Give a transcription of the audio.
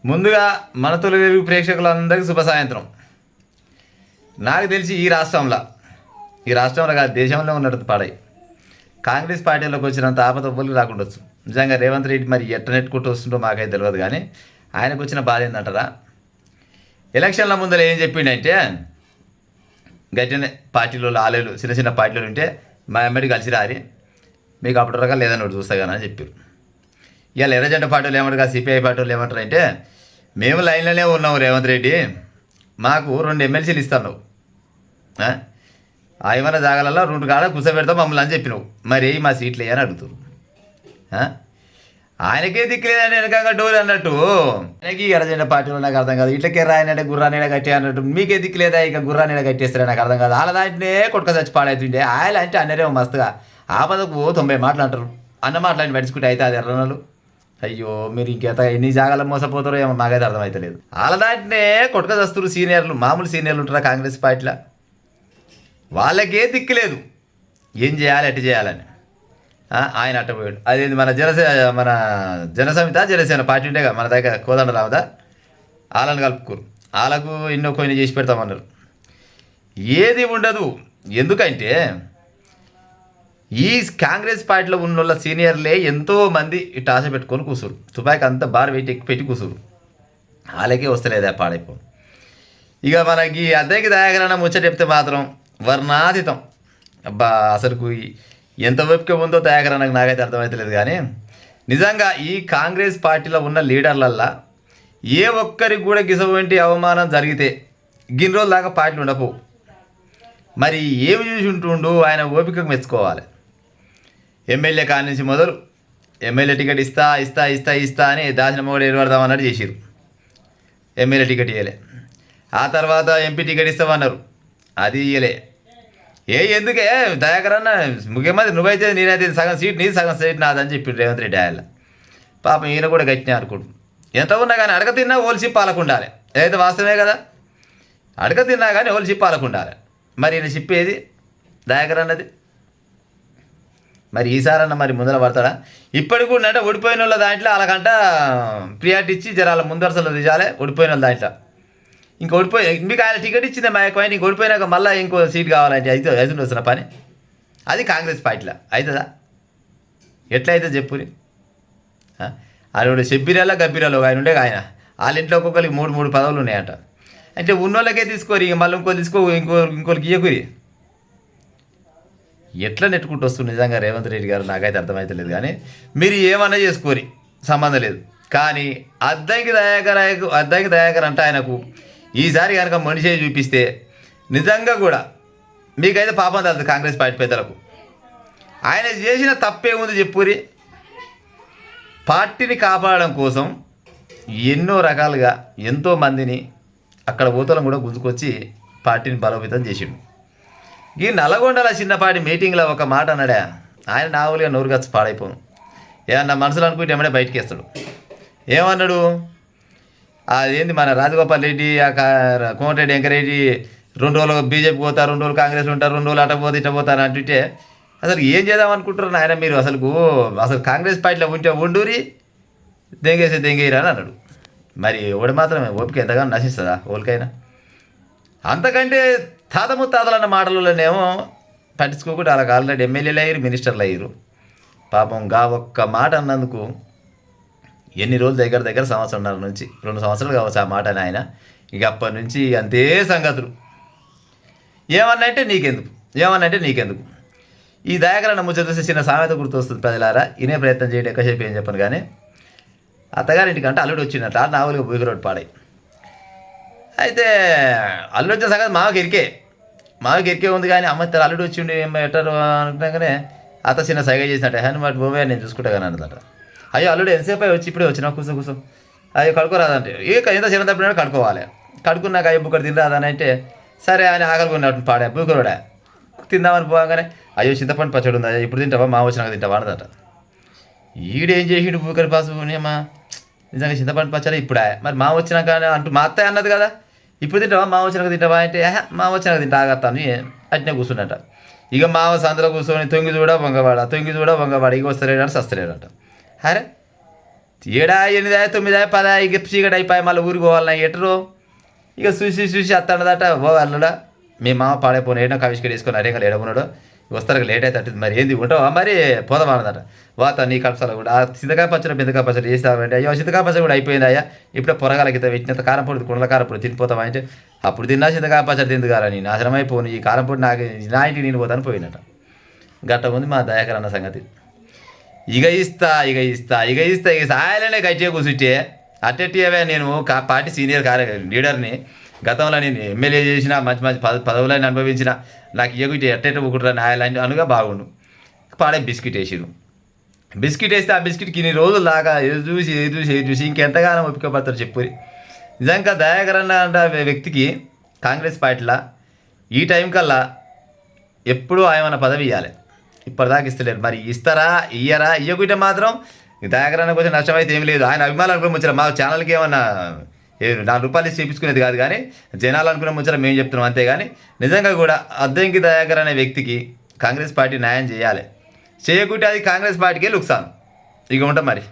ముందుగా మన తొలి ప్రేక్షకులందరికీ శుభ సాయంత్రం. నాకు తెలిసి ఈ రాష్ట్రంలో కాదు దేశంలో ఉన్నట్టు పాడై కాంగ్రెస్ పార్టీలోకి వచ్చినంత ఆపద ఎవ్వరికి రాకుండొచ్చు. నిజంగా రేవంత్ రెడ్డి మరి ఎట్ట నెట్టుకుంటూ వస్తుందో మాకైతే తెలియదు, కానీ ఆయనకు వచ్చిన బాధ ఏంటంటారా, ఎలక్షన్ల ముందర ఏం చెప్పిండంటే గట్టినే పార్టీలో ఆలేలు చిన్న చిన్న పార్టీలు ఉంటే మా ఎమ్మడి కలిసి రారి మీకు అప్పటి రకాలు లేదని ఒకటి చూస్తా కానీ అని చెప్పారు. ఇవాళ ఎర్రజెండ పార్టీలు ఏమంటారు, సిపిఐ పార్టీలు ఏమంటారు అంటే మేము లైన్లోనే ఉన్నాము రేవంత్ రెడ్డి, మాకు 2 ఎమ్మెల్సీలు ఇస్తాను, ఏమైనా జాగాలలో 2 కాడ కూర్చోబెడతావు మమ్మల్ని అని చెప్పినావు, మరి మా సీట్లు అని అడుగుతారు. ఆయనకే దిక్కులేదని వెనక డోర్ అన్నట్టు ఆయనకి ఎర్రజెండ పార్టీలో నాకు అర్థం కాదు. ఇట్లకే రాయనంటే గుర్రానీడ కట్టి అన్నట్టు మీకే దిక్కులేదా ఇక గుర్రానీడ కట్టేస్తారా నాకు అర్థం కాదు. వాళ్ళ దాంట్నే కొట్టుక చచ్చి పాడవుతుండే ఆయన అంటే అన్నరేమో మస్తుగా ఆపదకు 90 మాటలు అంటారు, అన్న మాటలని పడుచుకుంటే అయితే అది ఎర్రనలు. అయ్యో మీరు ఇంకెంత ఎన్ని జాగాలు మోసపోతారో ఏమో మాకైతే అర్థమవుతలేదు. వాళ్ళ దాంట్నే కొట్టుక చస్తురు సీనియర్లు, మామూలు సీనియర్లు ఉంటారా కాంగ్రెస్ పార్టీలో, వాళ్ళకే దిక్కులేదు ఏం చేయాలి ఎట్టు చేయాలని. ఆయన అట్టపోయాడు. అదేంది మన జనసమిత జనసేన పార్టీ ఉంటే కదా మన దగ్గర కోదండ రామదా, వాళ్ళని కలుపుకోరు, వాళ్ళకు ఎన్నో కొన్ని చేసి పెడతామన్నారు. ఏది ఉండదు. ఎందుకంటే ఈ కాంగ్రెస్ పార్టీలో ఉన్న వాళ్ళ సీనియర్లే ఎంతోమంది ఇటు ఆశ పెట్టుకొని కూసురు, తుపాకి అంతా బార్ వెయిట్ ఎక్కి పెట్టి కూసురు, వాళ్ళకే వస్తలేదా పాడైపో. ఇక మనకి అద్దెకి దయాకరణ ముచ్చట చెప్తే మాత్రం వర్ణాతీతం. అబ్బా అసలుకు ఎంత ఓపిక ఉందో దయాకరణకు నాకైతే అర్థమవుతలేదు. కానీ నిజంగా ఈ కాంగ్రెస్ పార్టీలో ఉన్న లీడర్లల్లా ఏ ఒక్కరికి కూడా గిసవంటి అవమానం జరిగితే గిన్ని రోజుల దాకా పార్టీలు ఉండవు. మరి ఏమి చూసి ఉంటుండు ఆయన ఓపికకు మెచ్చుకోవాలి. ఎమ్మెల్యే కాడి నుంచి మొదలు ఎమ్మెల్యే టికెట్ ఇస్తా ఇస్తా ఇస్తా ఇస్తా అని దాచిన మొగడు ఏర్పడదామన్నట్టు చేసిరు, ఎమ్మెల్యే టికెట్ ఇవ్వలే. ఆ తర్వాత ఎంపీ టికెట్ ఇస్తామన్నారు, అది ఇవ్వలే. ఎందుకే దయాకరన్న ముఖ్యమంత్రి నువ్వైతే నేనైతే సగం సీట్ నీ సగం సీట్ నాదని చెప్పి రేవంత్ రెడ్డి ఆయన పాపం ఈయన కూడా గట్టిన అనుకోడు. ఎంత ఉన్నా కానీ అడగ తిన్నా ఓల్సి పాలకుండాలి, ఏదైతే వాస్తవమే కదా, అడగ తిన్నా కానీ ఓల్సి పాలకుండాలి. మరి ఈయన చెప్పేది దయాకరన్నది. మరి ఈసారన్న మరి ముందర పడతాడా? ఇప్పటికి కూడా అంటే ఓడిపోయిన వాళ్ళ దాంట్లో వాళ్ళకంట ప్రియారిటీ ఇచ్చి జరాల ముందరసలు దిగాలి. ఓడిపోయిన వాళ్ళ దాంట్లో ఇంక ఓడిపోయి మీకు ఆయన టికెట్ ఇచ్చిందే మా ఎక్కువ, ఇంక ఓడిపోయినాక మళ్ళీ ఇంకో సీట్ కావాలంటే అయితే వస్తున్న పని అది కాంగ్రెస్ పార్టీలో అవుతుందా? ఎట్లయితే చెప్పుని. ఆవిడ చెప్పిరాలో గబ్బిరాలో ఆయన ఉండే ఆయన వాళ్ళ ఇంట్లో ఒక్కొక్కరికి 3 పదవులు ఉన్నాయంట. అంటే ఉన్నోళ్ళకే తీసుకోరు, ఇక మళ్ళీ ఇంకో తీసుకో ఇంకోరికి ఇయ్యకురి. ఎట్లా నెట్టుకుంటూ వస్తుంది నిజంగా రేవంత్ రెడ్డి గారు నాకైతే అర్థమవుతలేదు. కానీ మీరు ఏమన్నా చేసుకోరి సంబంధం లేదు. కానీ అద్దంకి దయాకర్ అంటే ఆయనకు ఈసారి కనుక మనిషి చూపిస్తే నిజంగా కూడా మీకైతే పాపం తగ్గుతుంది కాంగ్రెస్ పార్టీ పెద్దలకు. ఆయన చేసిన తప్పేముంది చెప్పురి. పార్టీని కాపాడడం కోసం ఎన్నో రకాలుగా ఎంతోమందిని అక్కడ ఊతలను కూడా గుంజుకొచ్చి పార్టీని బలోపేతం చేసిండు. ఈ నల్గొండల చిన్నపాటి మీటింగ్లో ఒక మాట అన్నాడా, ఆయన నావులుగా నోరుగచ్చి పాడైపోను. ఏమన్నా మనసులు అనుకుంటే ఏమన్నా బయటికి వేస్తాడు. ఏమన్నాడు, అదేంది మన రాజగోపాల్ రెడ్డి కోమటిరెడ్డి వెంకరెడ్డి 2 రోజులు బీజేపీ పోతారు, 2 రోజులు కాంగ్రెస్ ఉంటారు, 2 రోజులు అట పోతే ఇట్ట పోతారు అంటుంటే అసలు ఏం చేద్దాం అనుకుంటున్నారు ఆయన మీరు? అసలు కాంగ్రెస్ పార్టీలో ఉంటే ఉండూరి దెంగేయరా అని అన్నాడు. మరి ఒకటి మాత్రమే ఓపిక ఎంతగానో నశిస్తుందా ఓలికైనా? అంతకంటే తాత ముత్తాతలు అన్న మాటలలోనేమో పట్టించుకోకుండా వాళ్ళకి ఆల్రెడీ ఎమ్మెల్యేలు అయ్యారు, మినిస్టర్లు అయ్యారు. పాపం ఒక్క మాట అన్నందుకు ఎన్ని రోజులు దగ్గర సంవత్సరంన్నర నుంచి 2 సంవత్సరాలు కావచ్చు ఆ మాట అని ఆయన. ఇక అప్పటి నుంచి అంతే సంగతులు. ఏమన్నంటే నీకెందుకు. ఈ దయాకరణ ముచ్చట చూసి చిన్న సామెత గుర్తొస్తుంది ప్రజలారా, ఇనే ప్రయత్నం చేయండి. ఎక్కువసేపు ఏం చెప్పను కానీ అత్తగారింటికంటే అల్లుడు వచ్చినట్టు ఆ నావులుగా బూగిరోడ్డు పాడాయి. అయితే అల్లుడు వచ్చిన సంగతి మాకు ఇరికే ఉంది. కానీ అమ్మ అల్లుడు వచ్చిండి ఎట్టారు అనుకున్నాగానే అత్త చిన్న సైగ చేసినట్టే హనుమాట్ బోవే నేను చూసుకుంటా కానీ అన్నదట. అయ్యో అల్లుడు ఎంతసేపు వచ్చి ఇప్పుడే వచ్చినా కూర్చో అయ్యో కడుకోరాదంటే ఎంత చిన్న తప్పినా కడుకోవాలి. కడుకున్నాక అయ్యో బుక్కడు తినరాదని అంటే సరే ఆయన ఆకలికొన్నట్టు పాడా బుక్కరోడా తిందామని పోగానే అయ్యో చింతపండు పచ్చడి ఉందా ఇప్పుడు తింటావా మా వచ్చినాక తింటావా అన్నదట. ఈడేం చేసిండు బుక్కరి పాసు మా నిజంగా చింతపండు పచ్చడి ఇప్పుడా మరి మా వచ్చినాక అంటూ మా అత్తయ్య అన్నది కదా, ఇప్పుడు తింటావా మా వచ్చినాక తింటావా అంటే మా వచ్చినాక తింటా ఆగత్తాను అట్నే కూర్చున్నట. ఇక మావ సందులో కూర్చొని తొంగి చూడ వంగవాడ ఇక వస్తలేడంట సస్తలేడంట. అరే ఏడా 8 9 10 ఇక చీకటి అయిపోయి మళ్ళీ ఊరికి పోవాలన్నా ఎటరు ఇక చూసి చూసి అత్తన్నదట ఓ అల్లుడా మీ మామ పాడైపోయిన ఏడో కవిష్కడి వేసుకొని అరేగా ఏడవున్నాడు వస్తారు లేట్ అయితే అట్టింది మరి ఏంది ఉంటావా మరి పోదామన్నదట వాత నీ కలుపుసాల కూడా ఆ చింతకాయ పచ్చడి బెందకాయ పచ్చడి చేస్తామంటే అయ్యో చింతకాయ పచ్చడి కూడా అయిపోయింది అయ్యా ఇప్పుడే పొరగాల గిత పెట్టినంత కారం పొడి కుండల కారం పొడి తినిపోతావా అంటే అప్పుడు తిన్నా చింతకాయ పచ్చడి తింది కారా నేను నాశనమైపోను ఈ కారం పొడి నాకు నా ఇంటికి నేను పోతాను పోయినట గట్ట ఉంది మా దయాకర్ అన్న సంగతి ఇక సాయాలనే గట్టిగా కూర్చుంటే అట్టేవే నేను పార్టీ సీనియర్ లీడర్ని గతంలో నేను ఎమ్మెల్యే చేసిన మంచి మంచి పదవులను అనుభవించిన నాకు ఇయ్యకుంటే ఎట్టెట్ట ఊకుంటారా నాయలాంటి అనుగా బాగుండు పాడే బిస్కెట్ వేసిరు బిస్కెట్ వేస్తే ఆ బిస్కెట్కి ఇన్ని రోజులు దాకా ఎదు చూసి ఇంకెంతగానో ఒప్పుకోబడతారు చెప్పు నిజంగా దయాకర్ అన్న అంటే వ్యక్తికి కాంగ్రెస్ పార్టీలో ఈ టైం కల్లా ఎప్పుడూ ఆయన పదవి ఇవ్వాలి ఇప్పటిదాకా ఇస్తలేరు మరి ఇస్తారా ఇయ్యరా ఇయ్యకుంటే మాత్రం దయాకర్ అన్న కొంచెం నష్టం అయితే ఏం లేదు ఆయన అభిమానులు అనుకుని ముచ్చరా మా ఛానల్కి ఏమన్నా ₹4 ఇచ్చి చేయించుకునేది కాదు కానీ జనాలు అనుకునే ముచ్చట మేము చెప్తున్నాం అంతేగాని నిజంగా కూడా అద్దంకి దయాకర్ అనే వ్యక్తికి కాంగ్రెస్ పార్టీ న్యాయం చేయాలి చేయకుంటే అది కాంగ్రెస్ పార్టీకే లుక్సాన్ ఇక ఉంటాం మరి